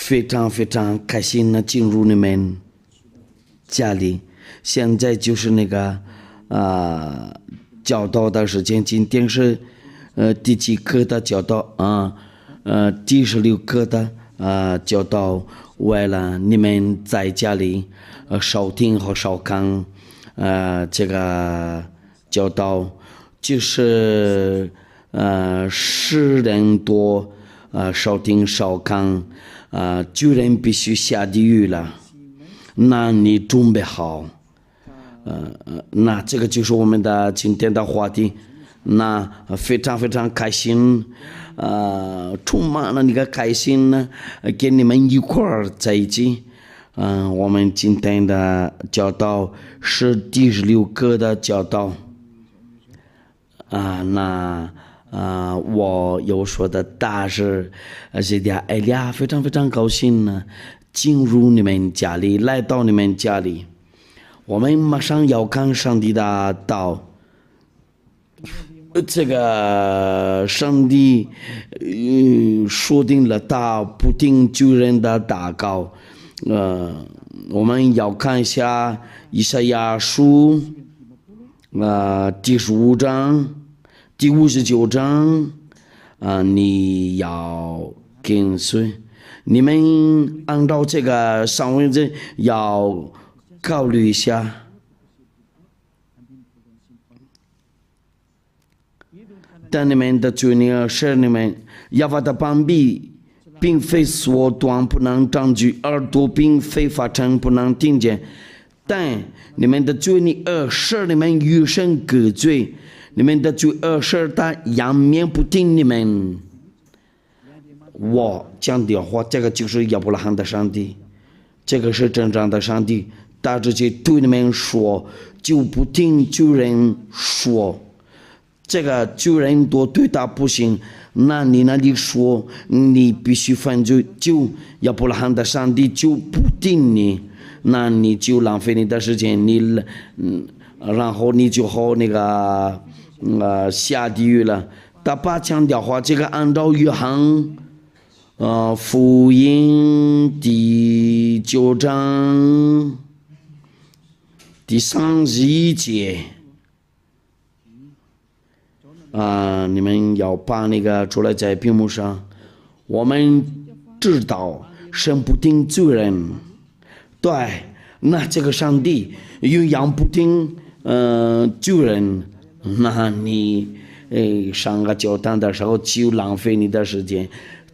非常非常开心的进入你们家里。现在就是那个教导的时间，今天是第几课的教导啊？第16课的教导，为了你们在家里收听和收看这个教导，就是10人多收听收看9人必须下地狱了，那你准备好？那这个就是我们的今天的话题，那非常非常开心，充满了那个开心呢，跟你们一块儿在一起。我们今天的教导是第16课的教导，我有说的大是这点哎呀，非常非常高兴呢，进入你们家里，来到你们家里。我们马上要看上帝的道，这个上帝说定了他不听救人的祷告。我们要看一下以赛亚书第15章第59章你要跟随，你们按照这个上文字要考虑一下。但你们的罪孽是你们耶和华的膀臂并非缩短不能长举，耳朵并非发沉不能听见，但你们的罪孽是你们与神隔绝，你们的罪是他仰面不听你们。我讲的话，这个就是亚伯拉罕的上帝，这个是真正的上帝，他直接对你们说，就不听旧人说，这个旧人都对他不行，那你那里说你必须犯罪，就亚伯拉罕的上帝就不听你，那你就浪费你的时间，然后你就好那个下地狱了。他把强调话，这个按照约翰福音第9章第31节你们要把那个出来在屏幕上。我们知道神不听罪人，对，那这个上帝又样不听罪人，那你上个教堂的时候就浪费你的时间。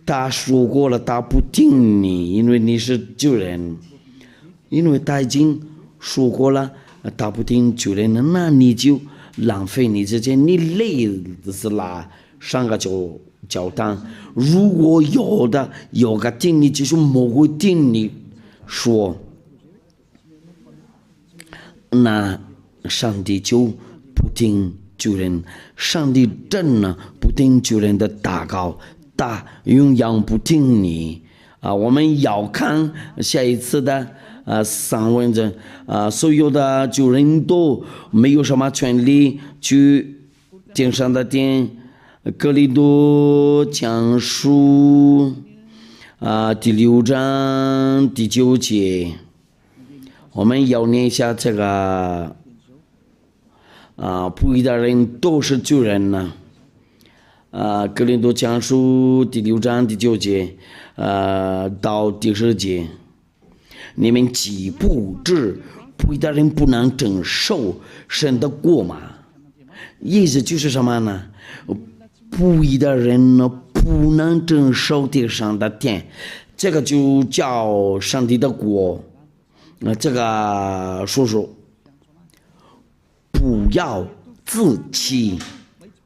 他说过了，他不听你，因为你是罪人，因为他已经说过了，他不听罪人，那你就浪费你时间，你累死了。上个教堂，如果有个听你，就是没会听你说，那上帝就不听罪人，上帝真的不听罪人的祷告，他永远不听你我们要看下一次的上文字所有的罪人都没有什么权利去天上的殿。哥林多前书第6章第9节，我们要念一下这个不义的人都是罪人呢。哥林多前书第6章第9节到第10节，你们岂不知不义的人不能承受神的国吗？意思就是什么呢？不义的人呢不能承受地上的天，这个就叫上帝的国。这个叔叔不要自欺，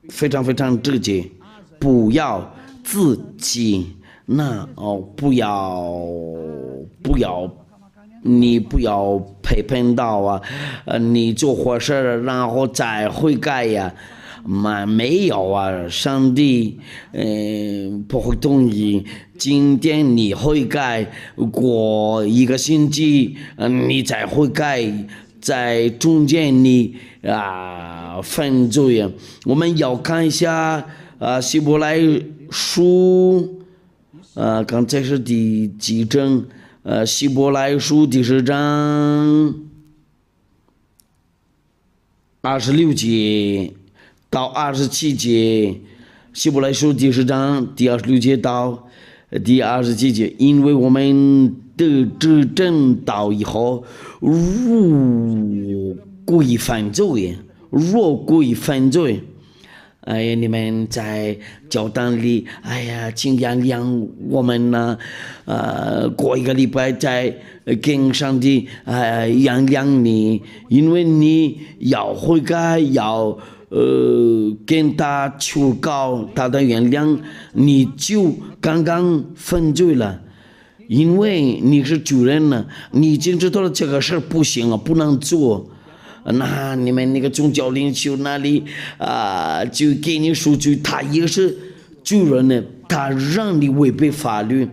非常非常直接，不要自欺。那不要你不要陪伴到你做坏事然后再悔改呀。没有上帝不会同意。今天你悔改，过1个星期你再悔改，在中间你犯罪。我们要看一下希伯来书刚才是第几章？希伯来书第10章26节到27节，希伯来书第10章第26节到第27节，因为我们得知正道以后，若归犯罪，哎呀，你们在教堂里，哎呀，请原谅我们呢，过一个礼拜再跟上帝原谅你，因为你要悔改，要跟他求告他的原谅，你就刚刚犯罪了。因为你是主人了，你已经知道了这个事不行了，不能做。那你们那个宗教领袖那里就给你数据，他也是主人呢，他让你违背法律，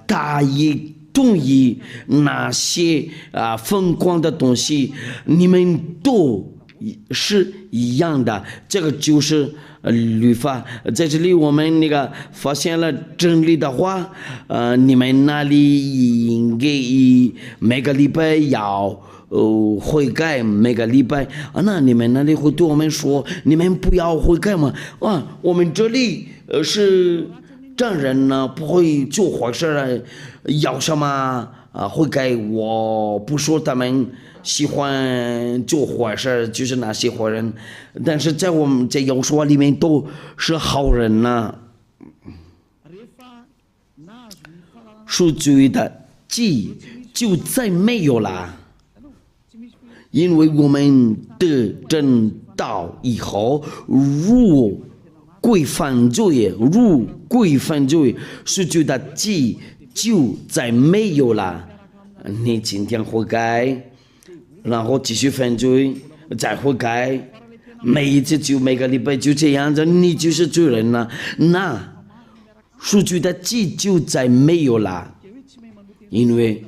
他也同意那些疯狂的东西，你们都是一样的，这个就是律法。在这里我们那个发现了真理的话，你们那里应该每个礼拜要悔改，每个礼拜那你们那里会对我们说，你们不要悔改吗？我们这里是真人呢，不会做坏事了，要什么悔改？我不说他们喜欢做坏事，就是那些坏人，但是在我们在耶和华里面都是好人呐。赎罪的祭就再没有了，因为我们得正道以后，如归犯罪，赎罪的祭就再没有了。你今天悔改，然后继续犯罪，再悔改，每一次就每个礼拜就这样子，你就是罪人了。那赎罪的祭就再没有了，因为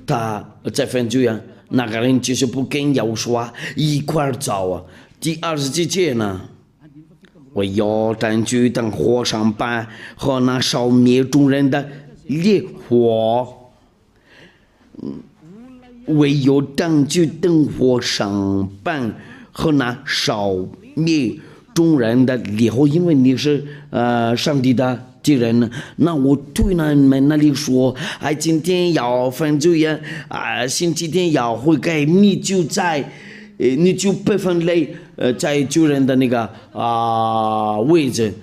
他在犯罪啊，那个人就是不跟耶和华一块走第27节呢，我要占据等火上板和那烧灭众人的烈火，唯有占据等火上板和那烧灭众人的烈火，因为你是上帝的敌人呢。那我对你们那里说，今天要犯罪呀，星期天要悔改，你就100%在救人的那个位置，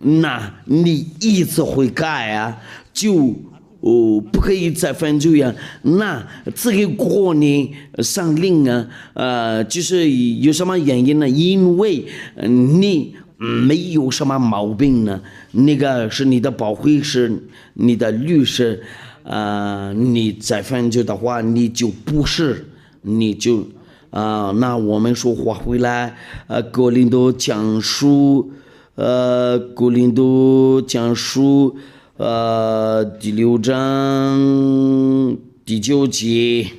那你一次悔改就不可以再犯罪呀。那这个过年上令就是有什么原因呢？因为你没有什么毛病呢，那个是你的保护师，你的律师，你再犯罪的话，你就不是，你就那我们说话回来，哥林多讲书第6章第9节，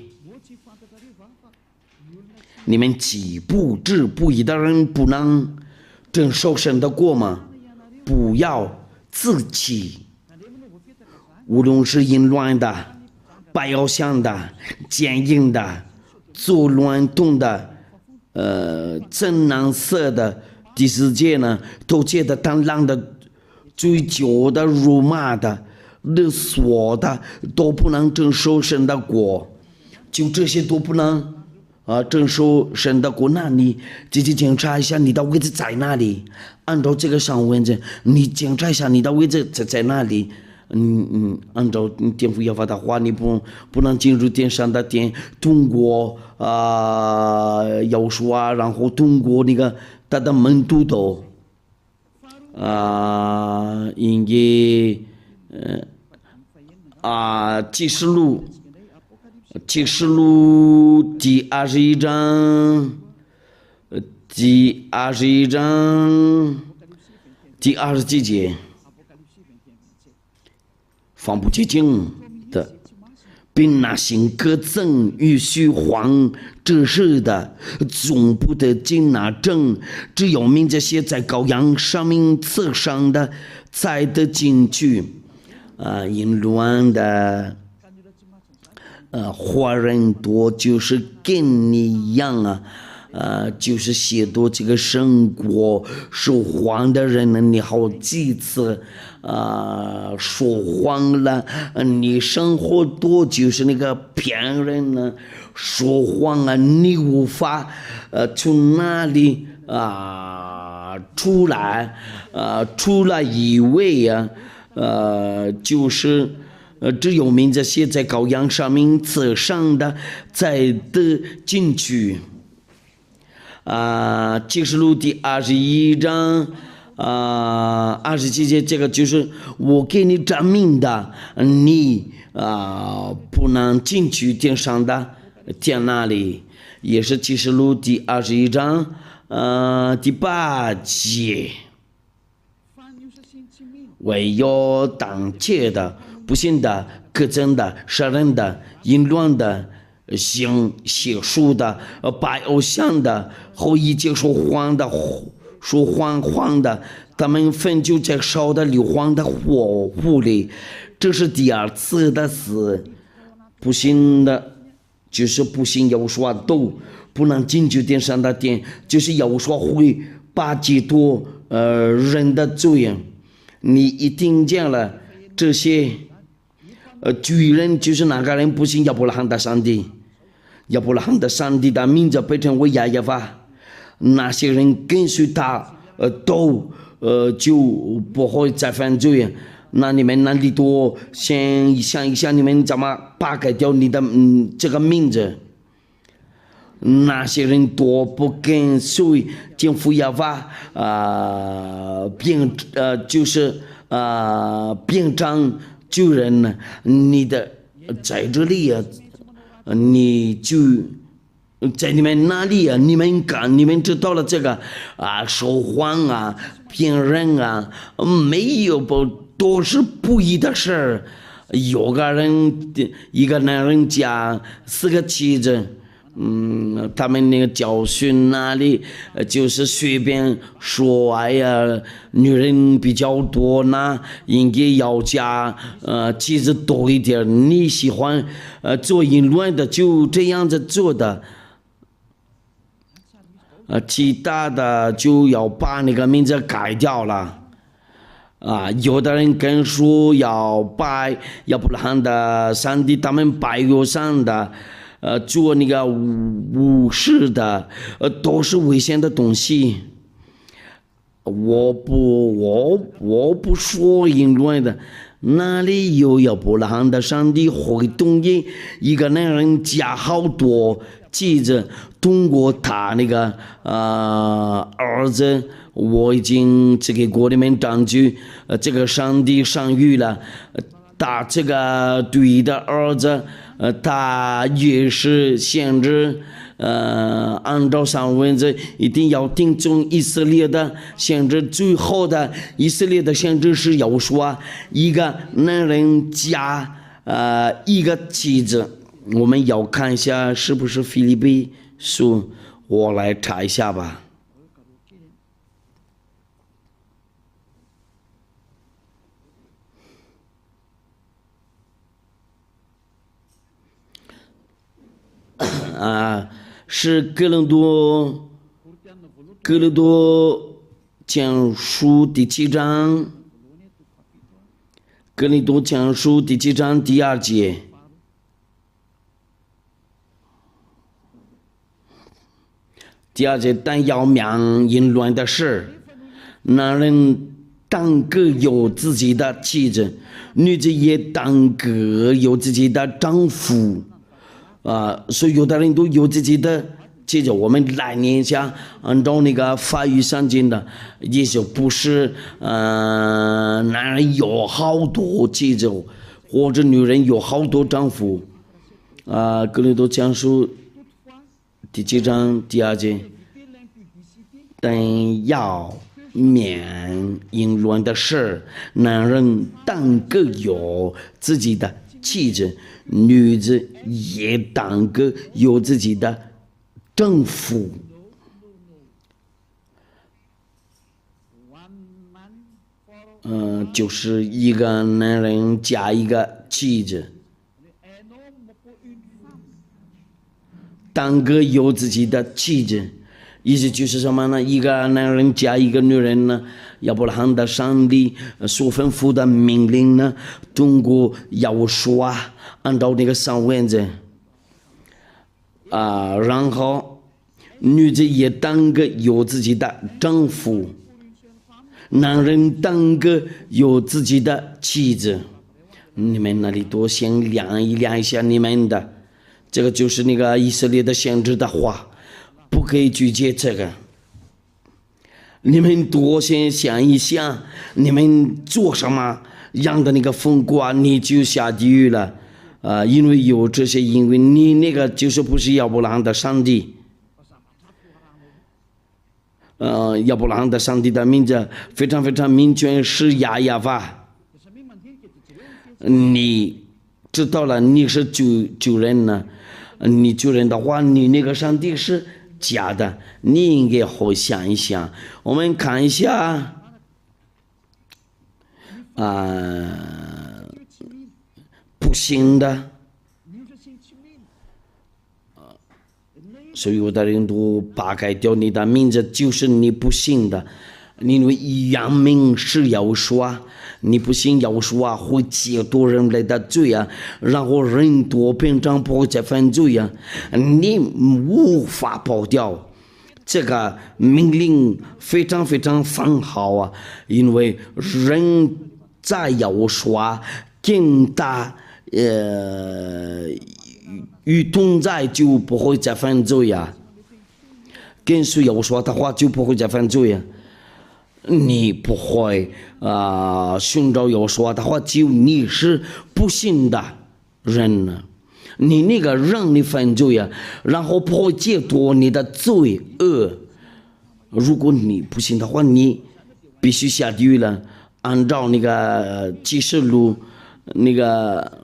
你们既不知不义的人不能承受神的国吗？不要自欺，无论是淫乱的、拜偶像的、奸淫的、作乱动的、真难色的，第4节呢，偷窃的、贪婪的、追究的、辱骂的、勒索的，都不能承受神的国。就这些都不能承受神的国，那你自己检查一下你的位置在哪里。按照这个上文字，你检查一下你的位置在哪里。按照天父要法的话，你不能进入天上的殿，通过要说然后通过那个他的门徒的应该启示录第21章第20几节，放不洁净的并那行各赠与虚晃这事的，总不得进那证，只有名这些在羔羊生命册上的才得进去。淫乱的华人多，就是跟你一样就是写多这个生活说谎的人呢，你好几次说谎了，你生活多就是那个骗人呢，说谎你无法从哪里出来以为就是只有名字写在羔羊生命册上的才得进去。启示录第21章27节，这个就是我给你证明的，你不能进去天上的天那里，也是启示录第21章第8节。唯有当窃的、不信的、可憎的、杀人的、淫乱的、行邪术的、拜偶像的、后一切说谎的，他们分就在烧的硫磺的火湖里，这是第二次的死。不信的，就是不信耶和华都不能进去天上的殿，就是耶和华会把基督人的罪。你一听见了这些巨人，就是哪个人不信亚伯拉罕的上帝，亚伯拉罕的上帝的名字被称为亚耶法，那些人跟随他都就不会再犯罪。那你们哪里多先想一下，你们怎么扒开掉你的这个名字？那些人多不跟随政府要法就是变成救人呢？你的在这里你就在你们那里你们知道了这个说谎骗人没有都是不义的事儿。有个人一个男人家4个妻子。他们那个教训那里就是随便说，哎呀，女人比较多呢，应该要加妻子多一点。你喜欢做淫乱的，就这样子做的。其他的就要把那个名字改掉了。有的人跟说要拜亚伯拉罕的上帝，他们拜有上的。做那个武士的，都是危险的东西。我不说淫乱的，哪里有亚伯拉罕的上帝会同意一个男人加好多妻子，通过他那个儿子，我已经只给国里面证据，这个上帝上谕了，他这个对的儿子。他也是限制，按照上文字一定要听从以色列的限制，最后的以色列的限制是要说一个男人加一个妻子。我们要看一下是不是腓立比书，我来查一下吧。是哥林多前书第7章，哥林多前书第7章第2节。第2节，但要免淫乱的事，男人当各有自己的妻子，女子也当各有自己的丈夫。所以有的人都有自己的妻子，我们来念一下，按照那个法语圣经的，也就不是男人有好多妻子，或者女人有好多丈夫。哥林多前书第7章第2节，但要免淫乱的事，男人当各有自己的妻子，女子也当个有自己的丈夫。就是一个男人加一个妻子，当个有自己的妻子，意思就是什么呢？一个男人加一个女人呢，亚伯拉罕的上帝所吩咐的命令呢，通过耶和华按照那个上文字然后女子也当个有自己的丈夫。男人当个有自己的妻子，你们那里多先量一下你们的，这个就是那个以色列的先知的话，不可以拒绝这个。你们多先想一想，你们做什么样的那个风刮，你就下地狱了因为有这些，因为你那个就是不是亚伯拉罕的上帝。亚伯拉罕的上帝的名字非常非常明确，是亚法。你知道了，你是主人呢，你主人的话，你那个上帝是假的，你应该好想一想。我们看一下不信的。所以有的人都扒开掉你的名字，就是你不信的，因为扬名是耶和华，你不信耶和华会解多人类的罪然后人多平常不会再犯罪你无法跑掉。这个命令非常非常很好因为人在耶和华跟他与同在就不会再犯罪跟随耶和华的话就不会再犯罪你不会寻找耶和华的话，就你是不信的人呢。你那个让你犯罪然后不会解脱你的罪恶。如果你不信的话，你必须下地狱了。按照那个启示录那个。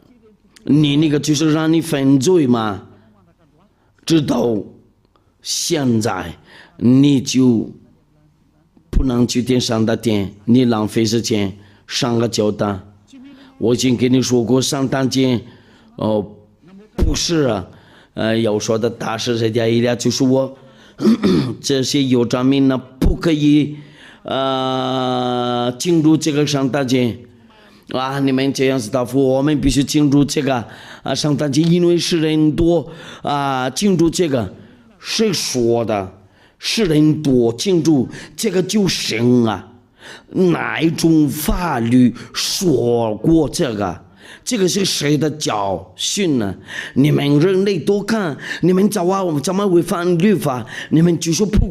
你那个就是让你犯罪嘛，直到现在你就不能去天上的殿，你浪费时间上个教堂。我已经跟你说过，上大殿不是要说的大事这家一俩就是我这些有证明呢，不可以进入这个上大殿。你们这样子答复，我们必须进入这个上大殿，因为是人多进入这个，谁说的？是人多进入这个就行哪一种法律说过这个？这个是谁的教训呢？你们人类多看，你们怎么违反律法？你们就说不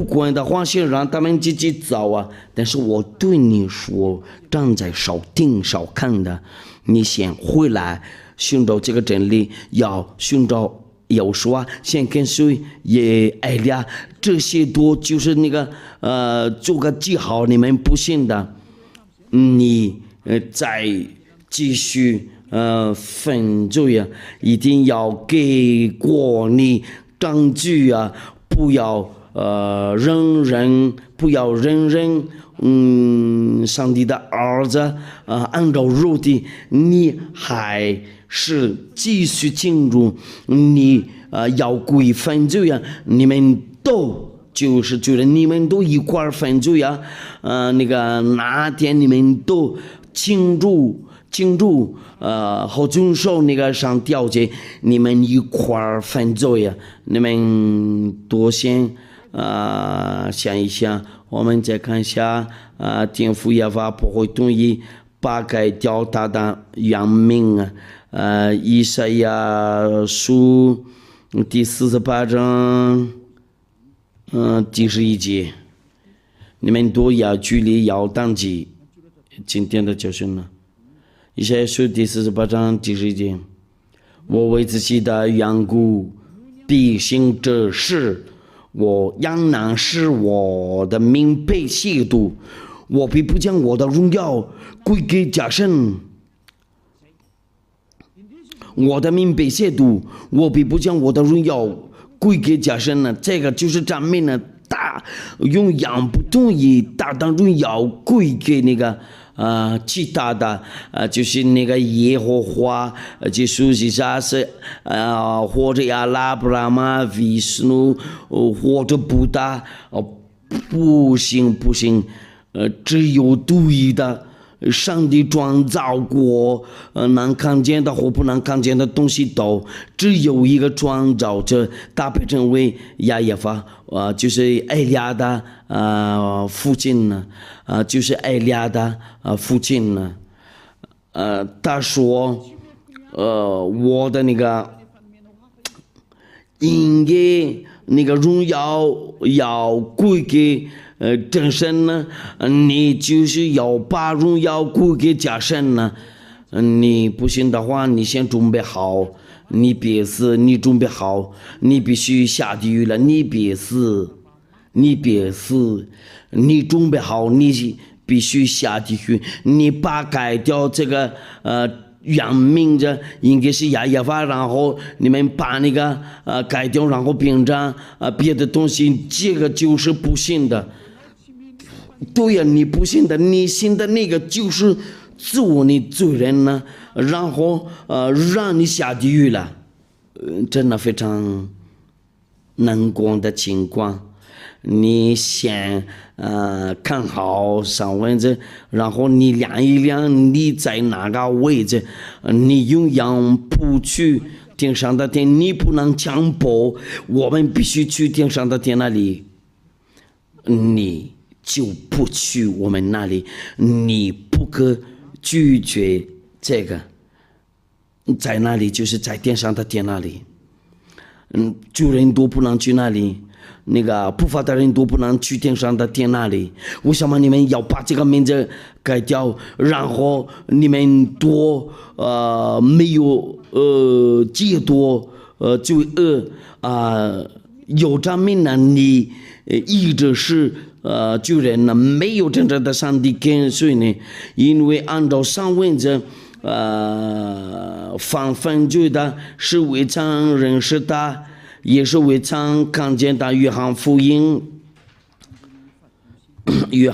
管的话，先让他们自己走但是我对你说，站在少听少看的，你先回来寻找这个真理，要寻找耶和华，先跟随也爱俩，这些多就是那个做个记号，你们不信的，你再继续犯罪一定要给过你证据不要不要人上帝的儿子按照肉体，你还是继续进入，你要故意犯罪你们都就是觉得你们都一块犯罪那个哪天你们都进入好遵守那个上条件，你们一块犯罪你们多先想一想。我们再看一下天父耶和华不会同意扒开掉他的原名以赛亚书第48章第11节，你们都要距离要当记今天的教训了。以赛亚书第48章第11节，我为自己的缘故必行这事，我仍然使我的名被亵渎，我必不将我的荣耀归给假神。我的名被亵渎，我必不将我的荣耀归给假神呢。这个就是咱们呢，用羊不同意大当荣耀归给那个其他的就是那个耶和华，就说是啥是或者阿拉布拉嘛、维斯努或者布达，不行，只有独一的上帝创造过能看见的和不能看见的东西都只有一个创造者，搭配成为亚耶法就是艾利亚的父亲呢，就是艾利亚的父亲呢，他说我的那个应该那个荣耀要归给真神呢，你就是要把荣耀归给假神呢。你不信的话，你先准备好，你别死，你准备好，你必须下地狱了，你别死，你准备好，你必须下地狱，你把改掉这个原名字应该是亚耶法，然后你们把那个改掉，然后变成别的东西，这个就是不信的。对呀，你不信的，你信的那个就是做你罪人呢，然后让你下地狱了，真的非常难过的情况。你先看好上位置，然后你量一量你在哪个位置，你用羊不去天上的天，你不能强迫我们必须去天上的天那里，你就不去我们那里，你不可拒绝这个，在那里就是在天上的天那里，主人都不能去那里，那个不法的人都不能去天上的天那里。为什么你们要把这个名字改掉？然后你们多没有戒多罪恶有这名呢？你一直是救人呢，没有真正的上帝跟随呢，因为按照上文者犯犯罪的是未曾认识的，也是未曾看见的。约翰福音约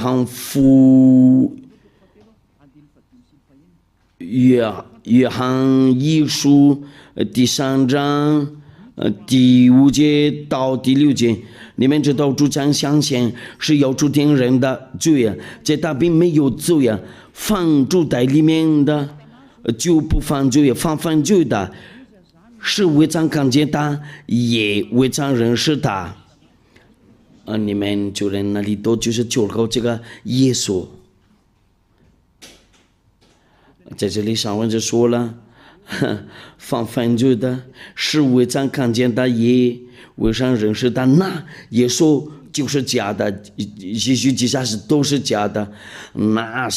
翰一书第3章第5节到第6节，你们知道主将相信是要主定人的罪啊，这他并没有罪啊，犯主在里面的就不犯罪，犯罪的是未曾看见他，也未曾认识他。你们就人那里都就是就靠这个耶稣，在这里上文就说了，犯罪的是未曾看见的，也未曾认识的，那耶稣就是假的，也许其他是都是假的，那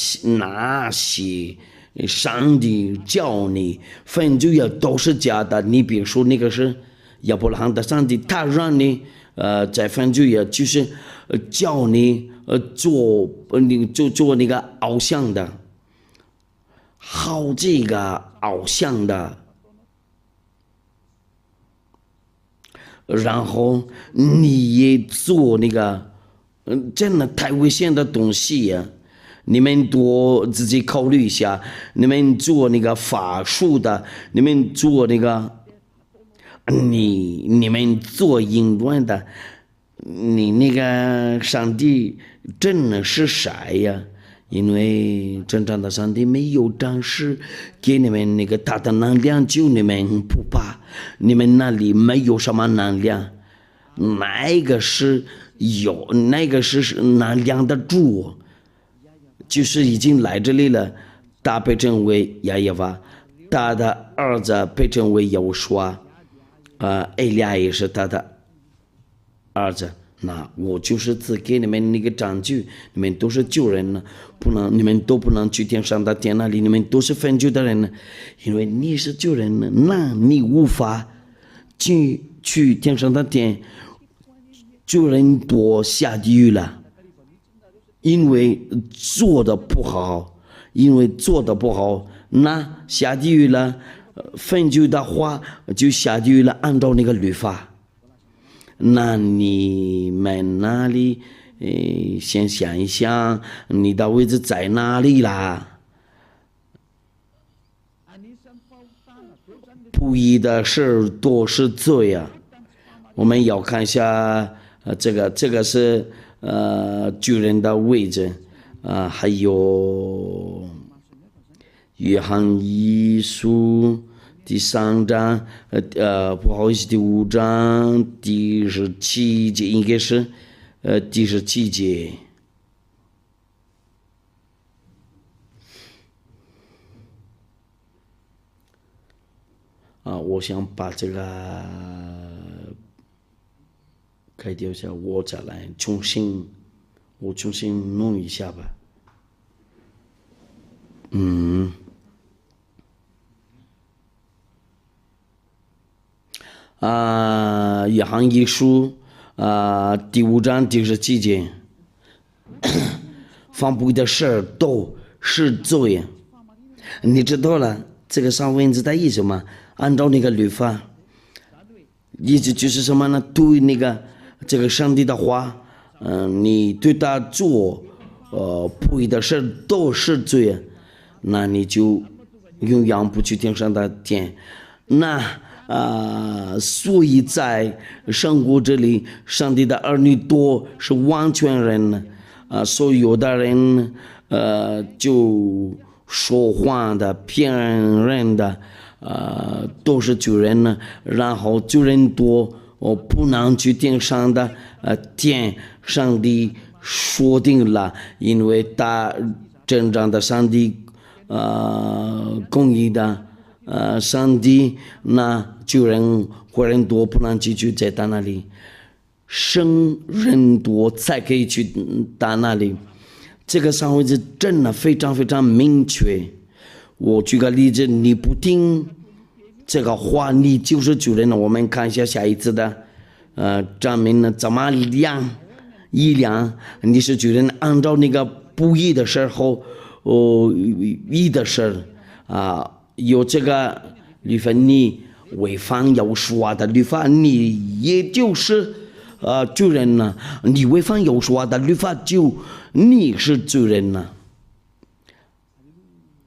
些上帝叫你犯罪也都是假的。你比如说那个是亚伯拉罕的上帝，他让你在犯罪也就是叫你做那个偶像的，好这个偶像的，然后你也做那个真的太危险的东西呀。你们多自己考虑一下，你们做那个法术的，你们做那个你们做淫乱的，你那个上帝真的是谁呀？因为真正的上帝没有展示给你们那个大的能量，就你们不怕，你们那里没有什么能量，那个是有，那个是能量的主，就是已经来这里了，他被称为亚耶娃，他的儿子被称为耶和华，艾利亚也是他的儿子。那我就是只给你们那个证据，你们都是旧人呢，你们都不能去天上的天那里，你们都是犯罪的人呢，因为你是旧人呢，那你无法去天上的天，旧人多下地狱了，因为做的不好，那下地狱了，分就的话就下去了，按照那个律法。那你们那里，先想一想，你的位置在哪里啦？不义的事都是罪啊！我们要看一下，这个是巨人的位置还有约翰一书第3章，不好意思，第5章第17节，应该是第17节。我想把这个开掉一下，我再来重新弄一下吧。约翰一书第5章第17节，犯不义的事都是罪。你知道了这个上文字的意思吗？按照那个律法，意思就是什么呢？对那个这个上帝的话，你对他做不义的事都是罪，那你就永远不去天上的天。那所以在生活这里，上帝的儿女都是完全人呢，所以有的人就说谎的、骗人的，都是罪人呢。然后罪人多，不能去天上的天，上帝说定了，因为他真正的上帝，公义的上帝，那罪人坏人多，不能继续在他那里，生人多才可以去他那里。这个上位是真的非常非常明确。我举个例子，你不听这个话，你就是罪人了。我们看一下下一次的证明呢，怎么量你是罪人，按照那个不义的时候，义的事有这个律法，你违反有说的律法，你也就是罪人呢。你违反有说的律法，就你是罪人呢。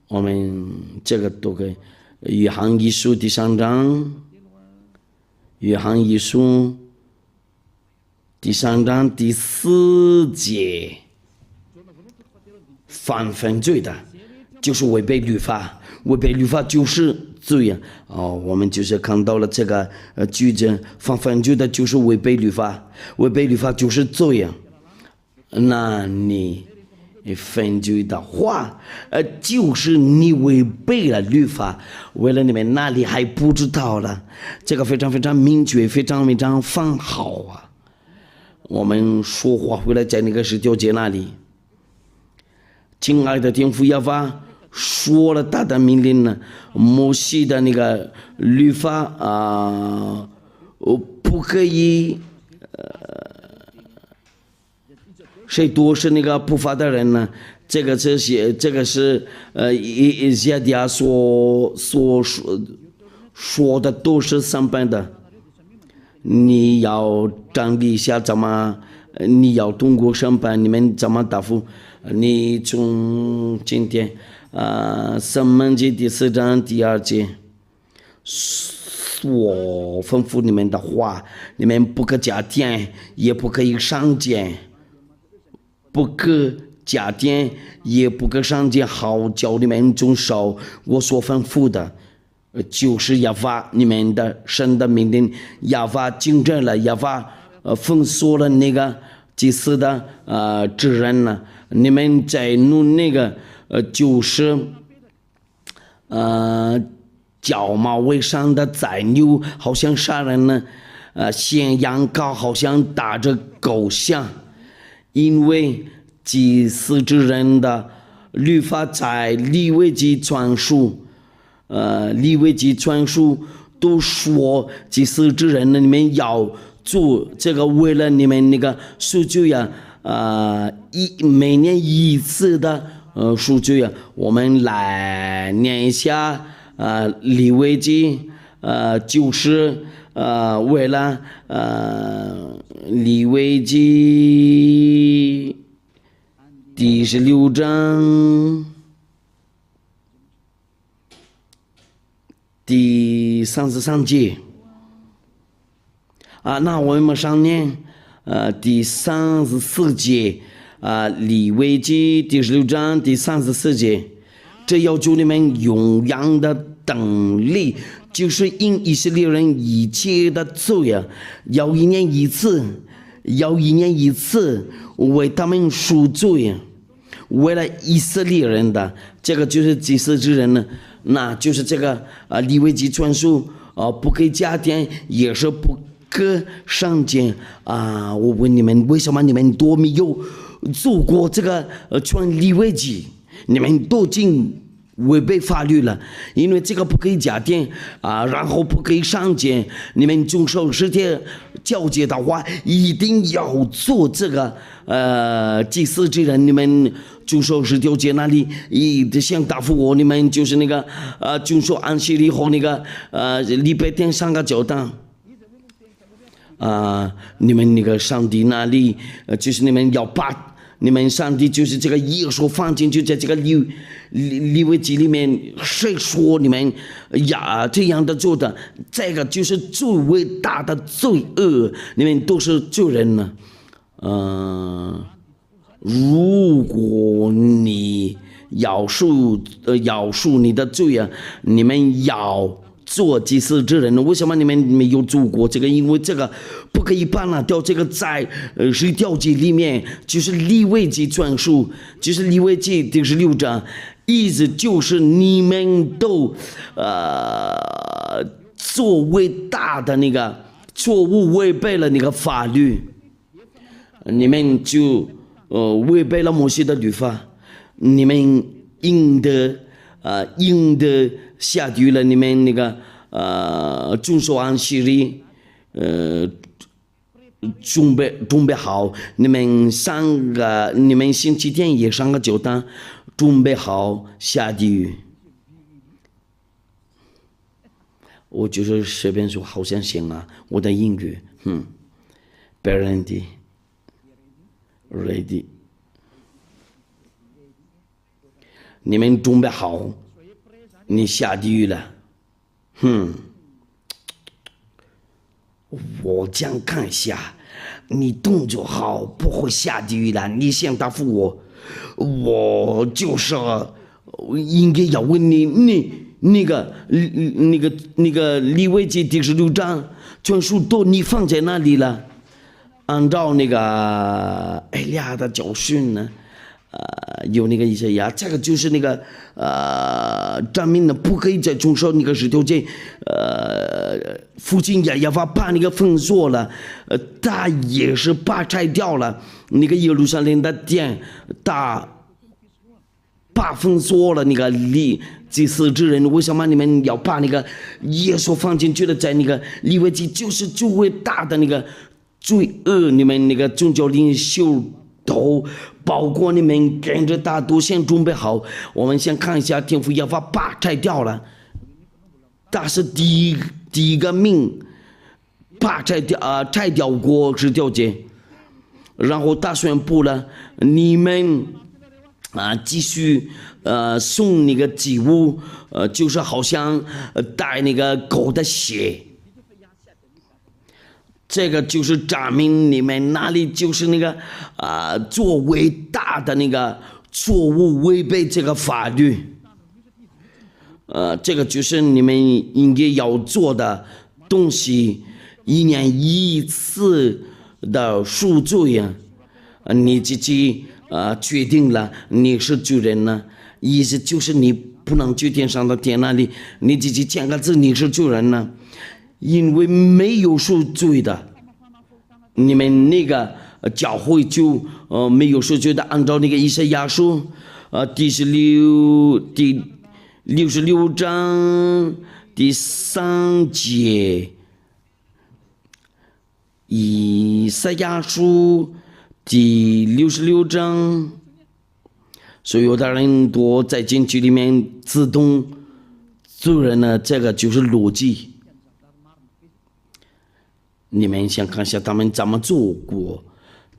我们这个都可以。约翰一书第3章，约翰一书第3章第4节，犯分罪的就是违背律法，违背律法就是罪啊！我们就是看到了这个句子，犯分罪的就是违背律法，违背律法就是罪啊！那你犯罪的话，就是你违背了律法。为了你们那里还不知道了，这个非常非常明确，非常非常放好啊！我们说话回来在那个19节那里，亲爱的天父耶和华说了他的命令呢，摩西的那个律法不可以谁多是那个不法的人呢？这个是以赛亚所说的都是上班的。你要整理一下怎么，你要通过上班，你们怎么答复？你从今天申命记第4章第2节，我吩咐你们的话，你们不可加添，也不可以上减。不可加添，也不可上减，好叫你们遵守我所吩咐的，就是耶和华你们的神的命令。耶和华精正了，耶和华封锁了那个祭司的职任呢。你们在弄那个就是角毛为上的宰牛，好像杀人呢，献羊羔好像打着狗像。因为祭司之人的律法在利未记传述，都说祭司之人呢，你们要做这个，为了你们那个赎罪呀，每年一次的赎罪呀。我们来念一下利未记就是为了利未记第16章第33节那我们上念第34节利未记第16章第34节，这要求你们永远的等力，就是因以色列人一切的罪要一年一次为他们赎罪，为了以色列人的，这个就是祭司之人呢，那就是这个利未记传书不可以加添，也是不可上减我问你们，为什么你们都没有做过这个传利未记？你们都已经违背法律了，因为这个不可以加添然后不可以上减。你们遵守10天交接的话，一定要做这个祭司之人。你们遵守10条节那里，像答复我，你们就是那个遵守安息日和那个礼拜天上个教堂。你们那个上帝那里就是你们要把你们上帝就是这个耶稣放进去，在这个利未记里面，谁说你们这样的做的？这个就是最伟大的罪恶，你们都是罪人呢。如果你要赎你的罪你们要做祭司之人，为什么你们没有做过这个？因为这个不可以把它掉这个在10条节里面，就是利未记传书，就是利未记第16章，意思就是你们都做伟大的那个错误，违背了那个法律，你们就违背了摩西的律法，你们应得下地狱了。你们那个遵守安息日准备好，你们星期天也上个教堂，准备好下地狱。我就是随便说，好像行我的英语，be ready， 你们准备好，你下地狱了，我这样看一下，你动作好，不会下地狱了。你想答复我就是应该要问你那个利未记第16章全书都你放在哪里了？按照那个哎呀的教训呢？有那个以赛亚，这个就是那个证明呢，不可以再遵守那个10条节。父亲也把那个封锁了，他也是把拆掉了那个耶路撒冷的殿，他把封锁了那个祭司之人。为什么你们要把那个耶稣放进去了？在那个利未记就是最伟大的那个罪恶，你们那个宗教领袖都包括你们跟着他都先准备好。我们先看一下天父要把拆掉了，他是第一个命把拆掉过10条节，然后他宣布了你们继续送那个祭物，就是好像带那个狗的血。这个就是证明你们那里就是那个做伟大的那个错误，违背这个法律。这个就是你们应该要做的东西，1年1次的赎罪你自己决定了你是罪人呢，意思就是你不能去天上的天那里，你自己签个字你是罪人呢。因为没有赎罪的，你们那个教会就没有赎罪的。按照那个以赛亚书第66章第3节，以赛亚书第66章，所有的人都在进去里面自动罪人呢，这个就是逻辑。你们想看一下他们怎么做过？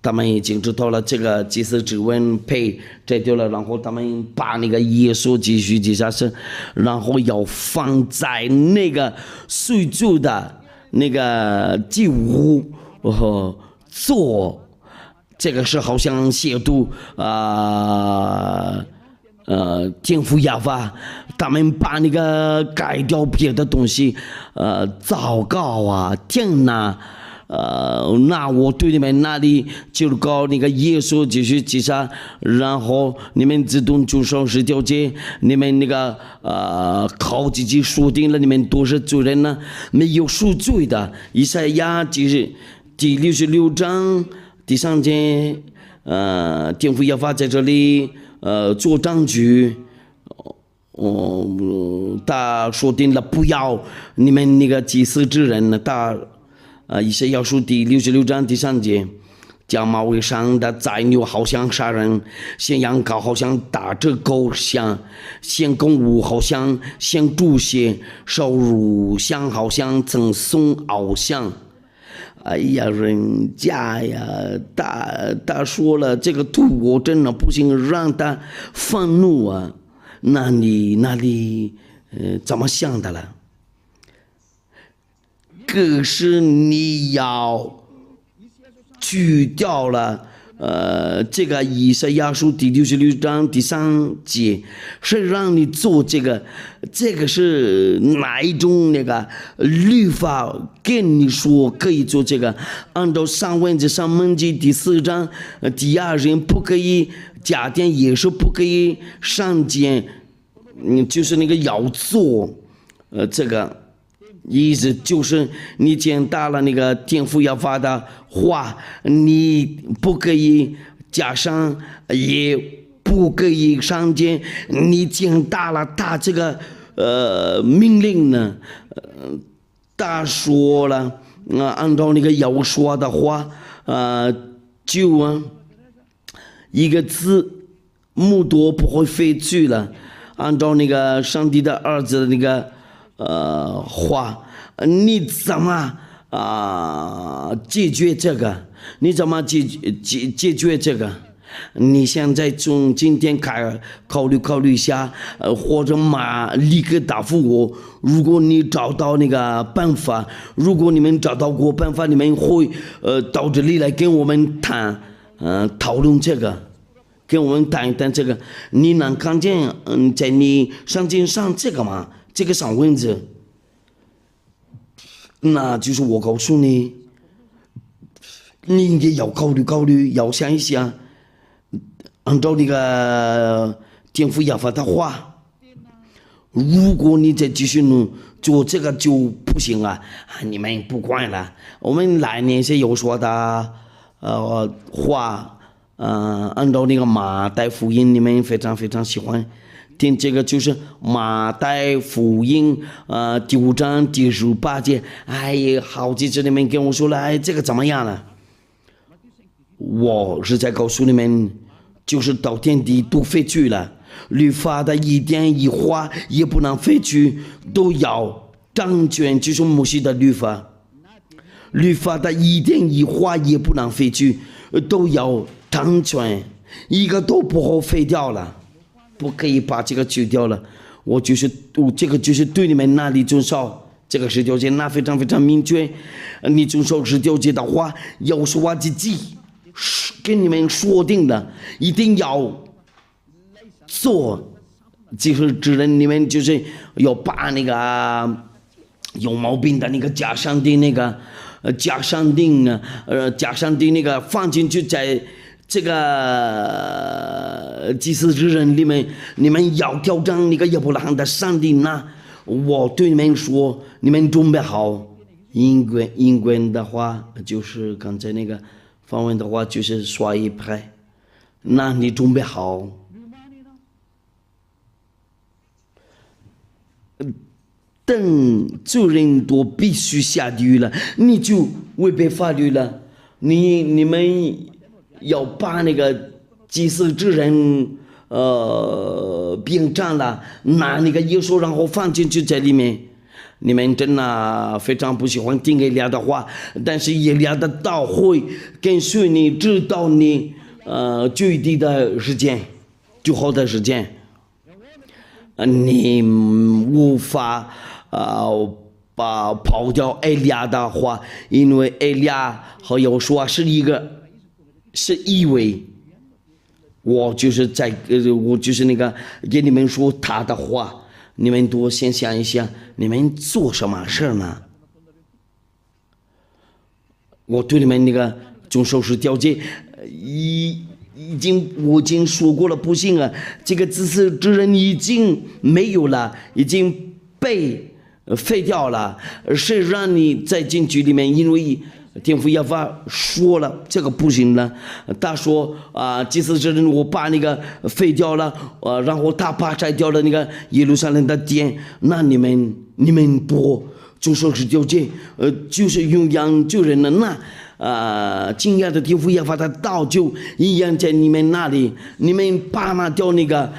他们已经知道了这个祭司指纹被摘掉了，然后他们把那个耶稣继续记下身，然后要放在那个水柱的那个祭物做，这个是好像亵渎天父亚法，他们把那个改掉别的东西，祷告啊，天哪！那我对你们那里就告那个耶稣继续记下，然后你们自动就上十条街，你们那个靠自己说定了，你们都是罪人呢，没有赎罪的。以赛亚就是第66章第3节，天父亚法在这里做证据。他说定了不要你们那个祭司之人呢，他以赛亚书第66章第3节，将马尾上的宰牛好像杀人，献羊羔好像打着狗像，献公物好像献猪血，烧乳香好像赠送偶像。哎呀，人家呀，他说了这个图我真的不行，让他愤怒啊！那你怎么想的了？可是你要去掉了这个以赛亚书第66章第3节，是让你做这个是哪一种那个律法跟你说可以做这个？按照上文字上门记第4章，第2人不可以加点，也是不可以上减，就是那个要做这个。意思就是你见到了那个天父要发的话，你不可以加上，也不可以上减。你见到了他这个命令呢，他说了按照那个要说的话，就一个字目多不会废去了，按照那个上帝的儿子的那个话，你怎么解决这个？你怎么解决这个？你现在从今天考虑一下，或者立刻答复我。如果你找到那个办法，如果你们找到过办法，你们会到这里来跟我们讨论这个。跟我们谈一谈这个，你能看见在你圣经上这个吗？这个上文字，那就是我告诉你，你应该要考虑，要想一想，按照那个天父亚法的话，如果你再继续做这个就不行啊！你们不管了，我们来年是有说的话。按照那个马太福音，你们非常非常喜欢听这个，就是马太福音第5章第18节。哎呀，好几次你们跟我说了，哎，这个怎么样了？我是在告诉你们，就是到天地都废去了，律法的一点一划也不能废去，都要掌权，就是摩西的律法。律法的一点一划也不能废去，都要掌权，一个都不好废掉了，不可以把这个去掉了。这个就是对你们那里遵守这个10条诫，那非常非常明确。你遵守10条诫的话，要是我自己跟你们说定了，一定要做，就是指人你们就是要把那个有毛病的那个假上的那个假上定那个放进去，在这个祭司之人里面，你们要挑战那个亚伯拉罕的上帝呢？我对你们说，你们准备好。英文的话就是刚才那个方文的话就是刷一排，那你准备好。等罪人都必须下地狱了，你就违背法律了。你们要把那个祭司之人饼占了，拿那个耶稣然后放进去在里面。你们真的非常不喜欢听以利亚的话，但是以利亚的道会跟随你，直到你最低的时间，最后的时间，你无法跑掉以利亚的话，因为以利亚和耶稣啊是一位。我就是那个给你们说他的话。你们多先想一想，你们做什么事呢？我对你们那个遵守是条件，我已经说过了，不行啊，这个自私之人已经没有了，已经被废掉了。谁让你在进去里面？因为天父耶和华说了，这个不行了。他说祭司之人，我把那个废掉了，然后他把拆掉了那个耶路撒冷的殿。那你们不遵守是条件，就是永远救人了。那敬仰的天父耶和华的道就一样在你们那里。你们把掉那个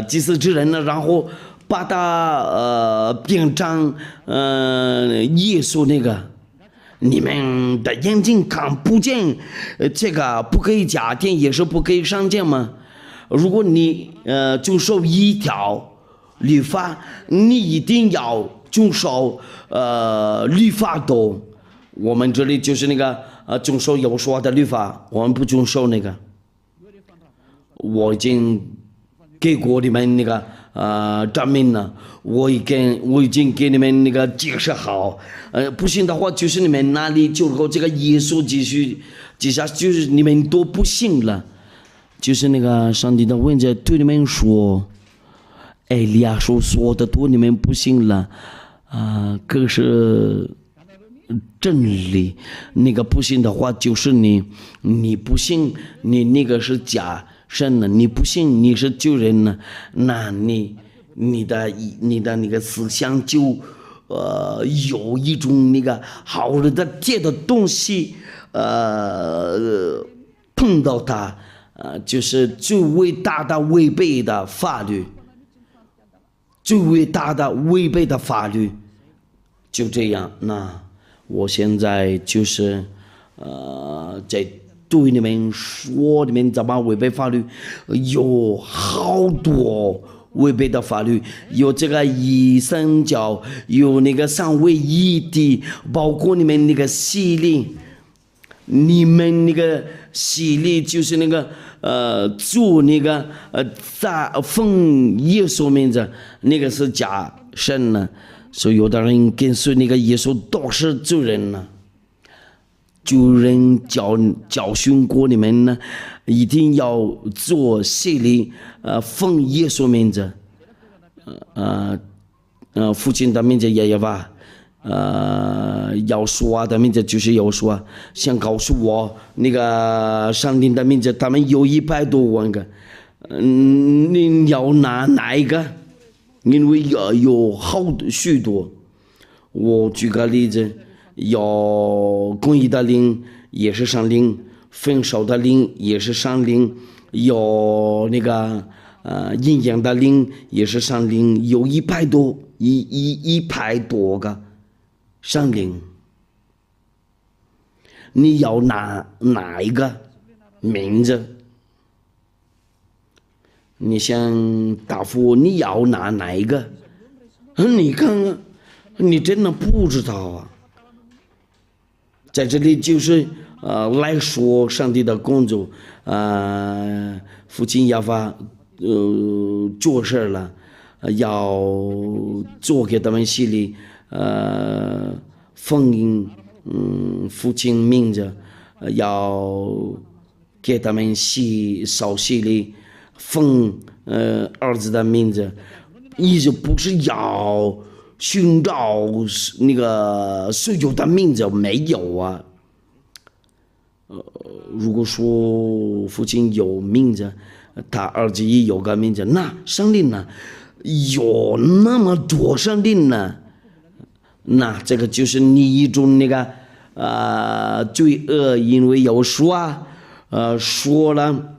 祭司之人了，然后把他变成耶稣那个。你们的眼睛看不见，这个不可以加添，也是不可以上见吗？如果你遵守一条律法，你一定要遵守律法的。我们这里就是那个遵守耶和华的律法，我们不遵守那个。我已经给过你们那个证明了，我已经给你们那个解释好。不行的话，就是你们那里就和这个耶稣继续接下，就是你们都不信了。就是那个上帝的文字对你们说，以利亚说的多，你们不信了可是真理。那个不信的话，就是你不信，你那个是假神了，你不信你是救人了，那你的那个思想就有一种那个好的铁的东西碰到它就是最伟大的违背的法律，最伟大的违背的法律。就这样，那我现在就是在对你们说，你们怎么违背法律？有好多违背的法律，有这个一神教，有那个三位一体，包括你们那个洗礼，你们那个洗礼就是那个做那个奉耶稣名字，那个是假神呢。所以有的人跟随那个耶稣都是罪人呢。主人教训过你们呢，一定要做洗礼，奉耶稣名字，父亲的名字也有吧，要说的名字就是要说，想告诉我那个上帝的名字，他们有100多万个，你要拿哪一个？因为有许多，我举个例子。有公义的灵也是上灵，分手的灵也是上灵，有那个阴阳的灵也是上灵，有100多个上灵。你要拿哪一个名字？你想答复你要拿哪一个？你看看，你真的不知道啊。在这里就是来说上帝的工作，父亲要发做事了，要做给他们洗礼，奉父亲名字，要给他们烧洗礼，奉儿子的名字，意思不是要寻找那个所有的名字，没有啊。如果说父亲有名字，他儿子也有个名字，那上帝呢？有那么多上帝呢？那这个就是你一种那个罪恶，因为有说了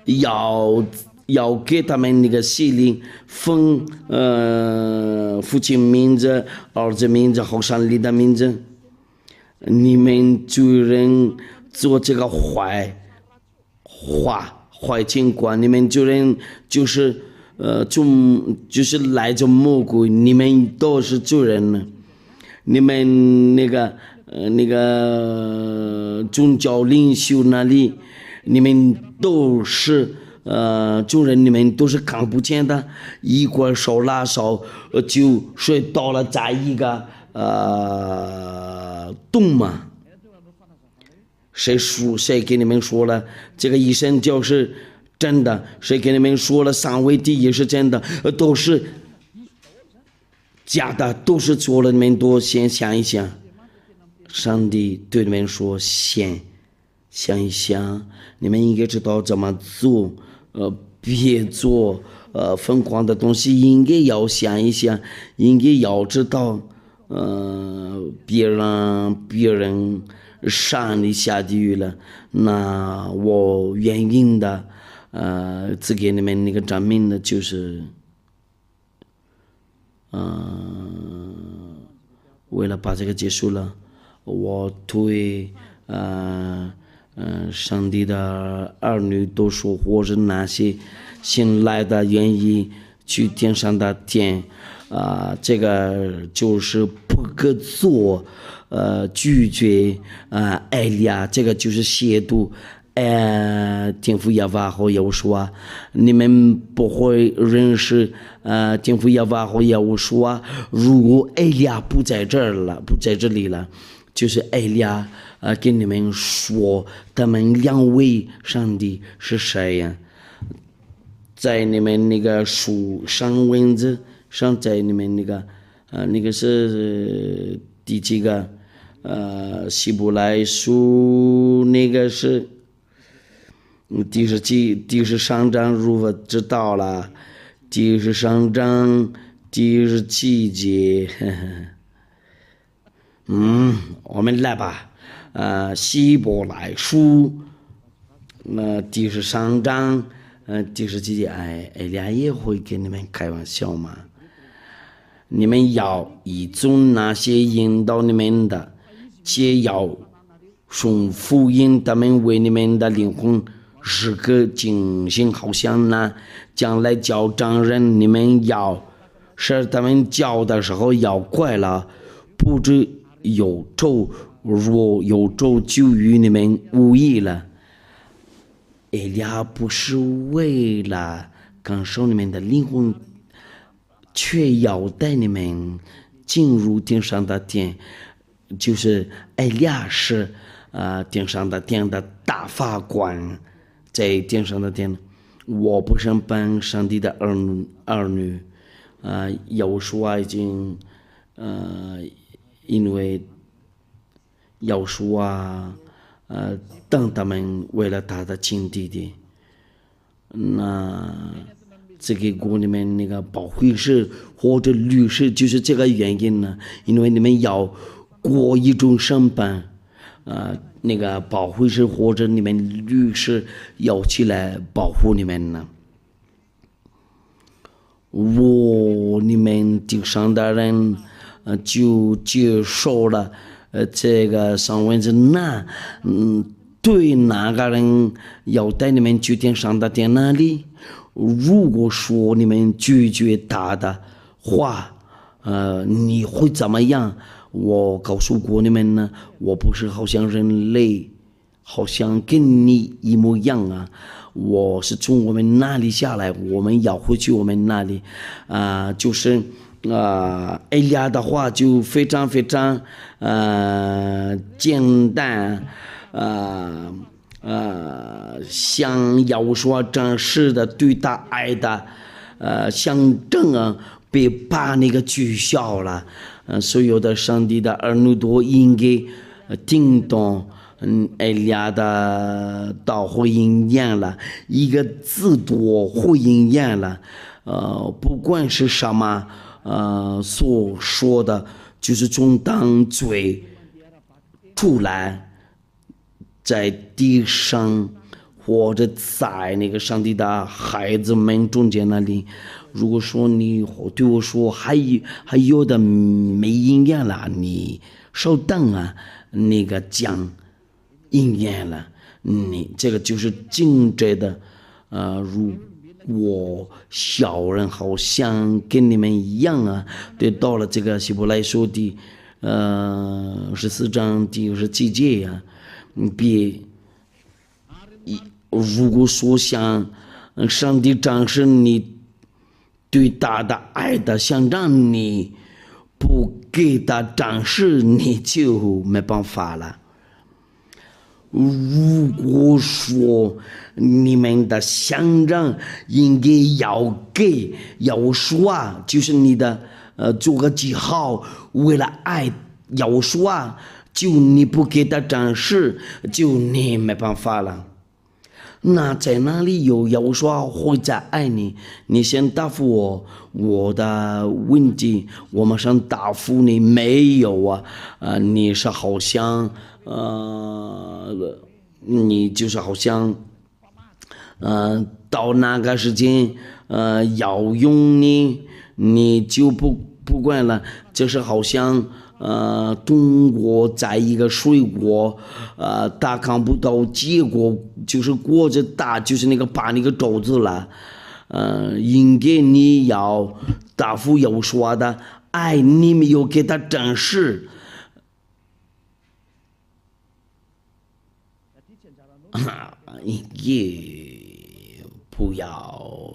要给他们那个洗礼，奉父亲名字、儿子名字和上帝的名字。你们主人做这个坏情况，你们主人就是就是来自魔鬼，你们都是主人呢。你们那个宗教领袖那里，你们都是主人，你们都是看不见的，一会儿手拉手就睡到了在一个洞嘛。谁给你们说了这个医生就是真的？谁给你们说了三位一体是真的？都是假的，都是错了。你们多先想一想。上帝对你们说：先想一想，你们应该知道怎么做，别做疯狂的东西，应该要想一想，应该要知道，别人上你下地狱了，那我原因的，只给你们那个证明的就是，为了把这个结束了，我对上帝的儿女都说，或者那些新来的愿意去天上的天，这个就是不可做，拒绝爱呀，这个就是亵渎。天父耶和华和耶和华，你们不会认识天父耶和华和耶和华。如果艾利亚不在这里了，就是艾利亚跟你们说，他们两位上帝是谁呀？在你们那个书上文字上，在你们那个是第几个？希伯来书那个是第13章，如果知道了，第13章第17节，我们来吧，希伯来书，第13章，第17节，艾利亚也会跟你们开玩笑嘛？你们要依从那些引导你们的，皆要送福音，他们为你们的灵魂是个警醒，好像呢，将来叫丈人，你们要是他们叫的时候要快了，不知有咒，若有咒就与你们无益了。艾利亚不是为了感受你们的灵魂，却要带你们进入天上的殿，就是艾利亚是天上的殿的大法官。在天上的殿，我不是本上帝的儿女，有时候已经，因为有时候等他们为了他的亲弟弟，那这个国里面那个保惠师或者律师，就是这个原因呢，因为你们要过一种审判，那个保惠师或者你们律师要起来保护你们呢。你们地上的人就接受了这个上文字，对哪个人要带你们去天上的殿那里？如果说你们拒绝他的话，你会怎么样？我告诉过你们呢，我不是好像人类，好像跟你一模一样啊。我是从我们那里下来，我们要回去我们那里，就是艾利亚的话就非常非常简单，像要说真实的对他爱的象征啊，被把那个取消了。所有的上帝的儿女都应该听懂艾利亚的道会应验了，一个字多会应验了。不管是什么所说的，就是从当嘴出来，在地上或者在那个上帝的孩子们中间那里，如果说你对我说还有的没应验了，你稍等啊，那个讲应验了，你这个就是精致的，如我小人好像跟你们一样啊，对，到了这个希伯来书的14章第27节呀，别如果说像上帝展示你对他的爱的想让你不给他展示，你就没办法了。如果说你们的想让应该要说，就是你的做个记号，为了爱要说，就你不给他展示，就你没办法了。那在哪里有要说会在爱你？你先答复我的问题，我马上答复你没有啊？你是好像你就是好像到那个时间要用你就不管了，就是好像中国在一个水果他看不到结果，就是果子大，就是那个把那个种子了，应该你要答复要说的爱，你没有给他展示，也不要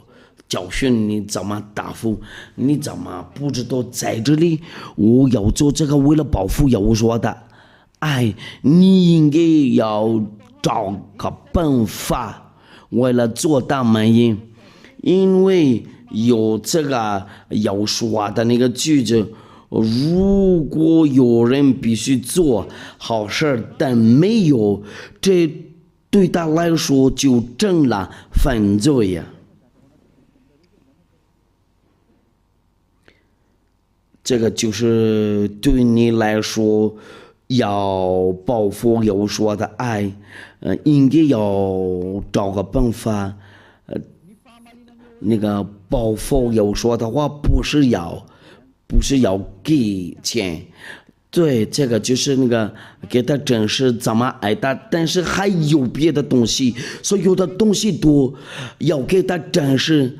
教训你怎么答复，你怎么不知道在这里我要做这个为了保护要说的爱，你应该要找个办法为了做到满意，因为有这个要说的那个句子，如果有人必须做好事但没有，这对他来说就成了犯罪呀。这个就是对你来说要报复要说的爱，应该要找个办法，那个报复要说的话不是要给钱，对，这个就是那个给他展示怎么爱他，但是还有别的东西，所有的东西都要给他展示。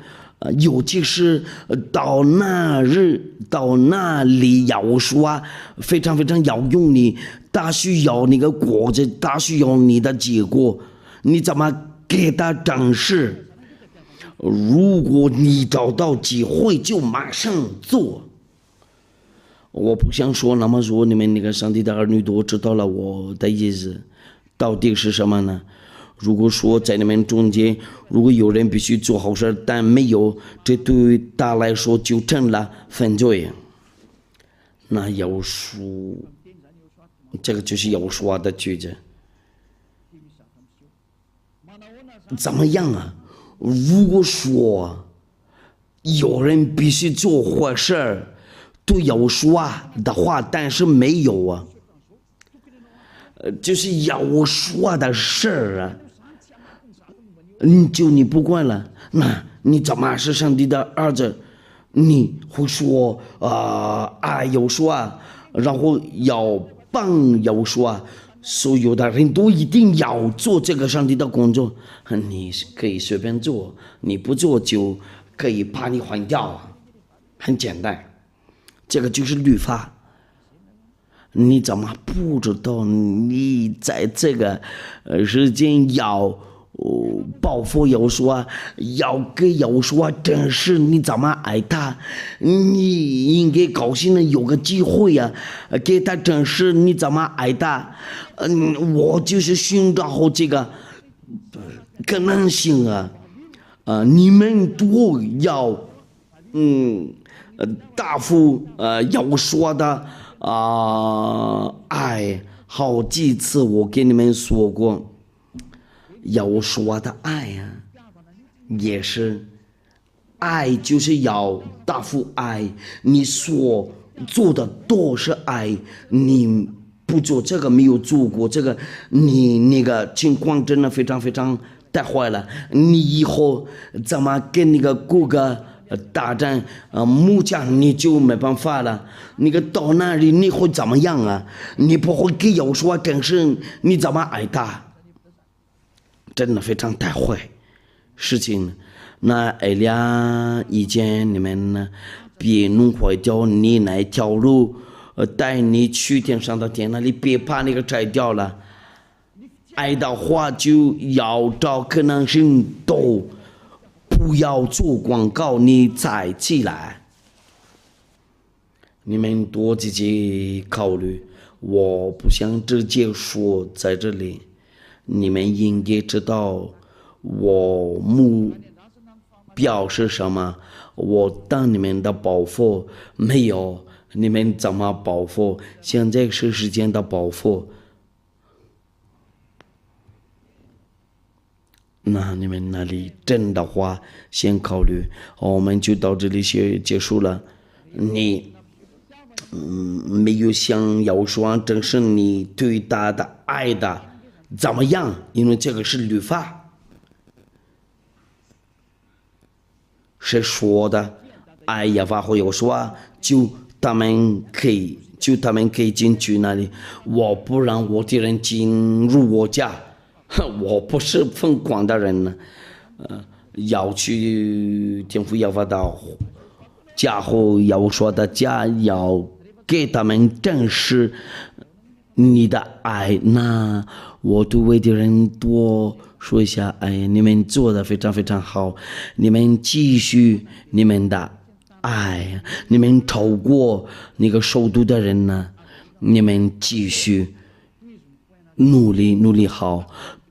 尤其是到那里要说非常非常要用你，他需要那个果子，他需要你的结果，你怎么给他展示？如果你找到机会就马上做。我不想说那么说，你们那个上帝的儿女都知道了我的意思到底是什么呢？如果说在你们中间，如果有人必须做好事但没有，这对他来说就成了犯罪。那要说这个就是要说的句子，怎么样啊？如果说有人必须做坏事都要说的话，但是没有啊，就是要说的事啊，你不管了，那你怎么是上帝的儿子？你会说要说，然后要帮要说，所有的人都一定要做这个上帝的工作，你可以随便做，你不做就可以把你换掉，很简单，这个就是律法。你怎么不知道你在这个时间要报复要说，要给要说，真是你怎么爱他？你应该高兴的有个机会呀，给他真是你怎么爱他？我就是寻找这个可能性啊，你们都要答复要说的爱，好几次我跟你们说过。要说的爱呀，也是爱，就是要答复爱，你所做的都是爱，你不做这个没有做过这个，你那个情况真的非常非常带坏了。你以后怎么跟那个谷歌大战木匠你就没办法了。那个到那里你会怎么样啊？你不会给有说真是你怎么挨打？真的非常带坏事情。那艾利亚以前你们呢，别弄坏掉你那条路，带你去天上的天那里，别把那个摘掉了。爱的话就要找可能性都不要做广告，你再起来。你们多自己考虑，我不想直接说在这里，你们应该知道我目标是什么。我当你们的保护没有，你们怎么保护？现在是时间的保护。那你们那里真的话，先考虑，我们就到这里结束了。你没有想要说，正是你对他的爱的怎么样？因为这个是律法，谁说的？哎呀，法会有说，就他们可以进去那里，我不让我的人进入我家。我不是疯狂的人呢，要去天父要发到家后要说的家，要给他们证实你的爱。那我对我的人多说一下，哎，你们做的非常非常好，你们继续你们的爱，你们超过那个首都的人呢，你们继续努力好。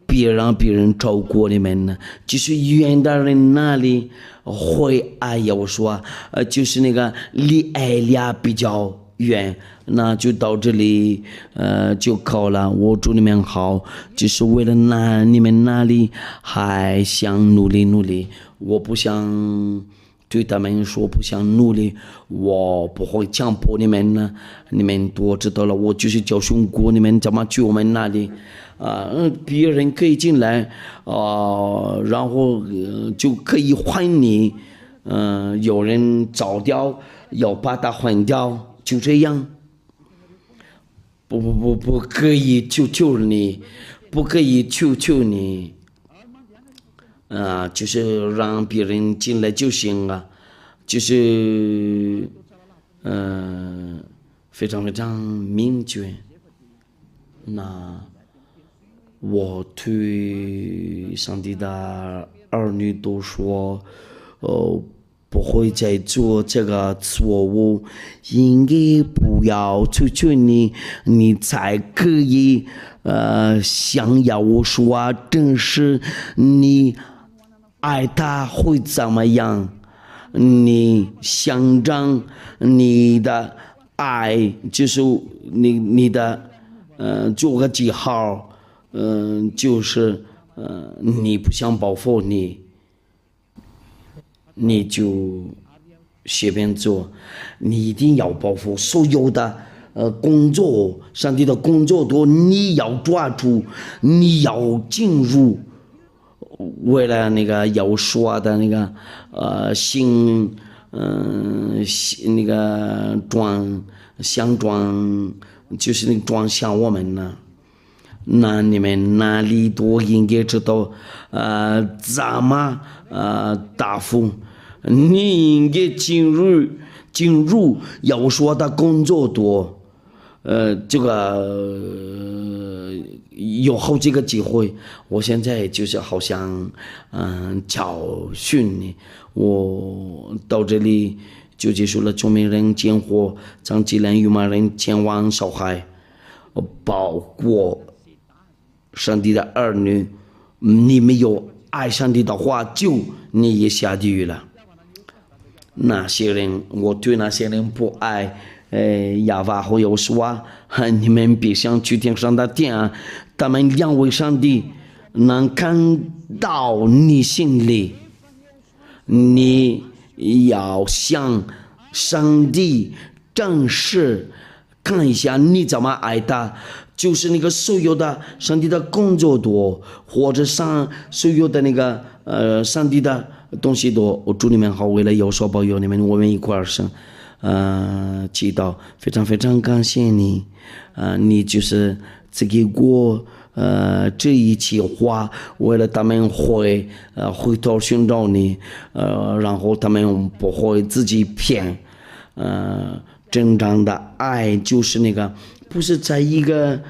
别让别人超过你们呢，就是远的人那里会哎呀，我说就是那个离爱俩比较远，那就到这里就考了。我祝你们好，就是为了你们那里还想努力，我不想对他们说不想努力，我不会强迫你们呢。你们都知道了，我就是教训过你们怎么去我们那里。别人可以进来，然后就可以换你，有人找掉，要把它换掉，就这样。不可以救你，不可以求你，就是让别人进来就行了，就是非常非常明确。那我对上帝的儿女都说，不会再做这个错误，应该不要求你，你才可以想要我说，正是你爱他会怎么样？你象征你的爱，就是你的做个记号。就是你不想保护你就随便做，你一定要保护所有的工作，上帝的工作都你要抓住，你要进入。为了那个要说的那个那个想装，就是那个装像我们呢。那你们哪里都应该知道，怎么答复？你应该进入要说的工作多，这个有好几个机会。我现在就是好像教训你，我到这里就结束了。聪明人见货，长技能，愚昧人前往小孩，包括上帝的儿女，你没有爱上帝的话，就你也下地狱了。那些人，我对那些人不爱，亚法和有说，你们别想去天上的天，他们两位上帝能看到你心里，你要向上帝正视看一下你怎么爱他，就是那个所有的上帝的工作多，或者所有的那个上帝的东西多。主你们好，为了有所保佑你们，我们一块儿祈祷，非常非常感谢你，你就是赐给我这一句话，为了他们回头寻找你，然后他们不会自己骗，真正的爱就是那个，不是在一个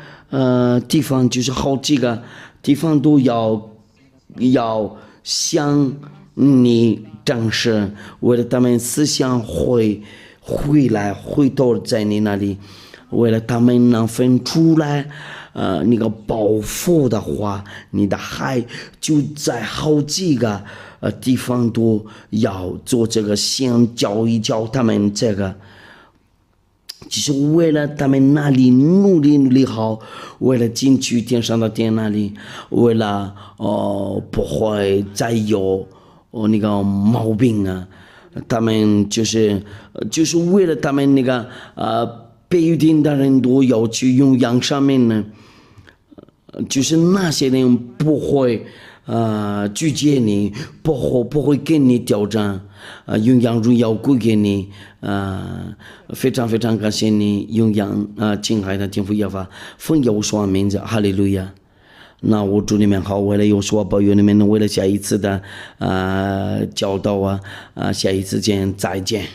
地方，就是好几个地方都要向你正视，为了他们思想回头在你那里，为了他们能分出来那个报复的话，你的爱就在好几个地方都要做这个，先教一教他们这个，就是为了他们那里努力好，为了进去天上的天那里，为了不会再有那个毛病啊，他们就是为了他们那个被预定的人都要去用羊上面呢，就是那些人不会拒绝你，不会跟你挑战，用羊荣耀归给你，非常非常感谢你，用羊亲爱的天父耶和华，奉耶和华名字，哈利路亚。那我祝你们好，为了有所保佑你们，为了下一次的教导下一次见，再见。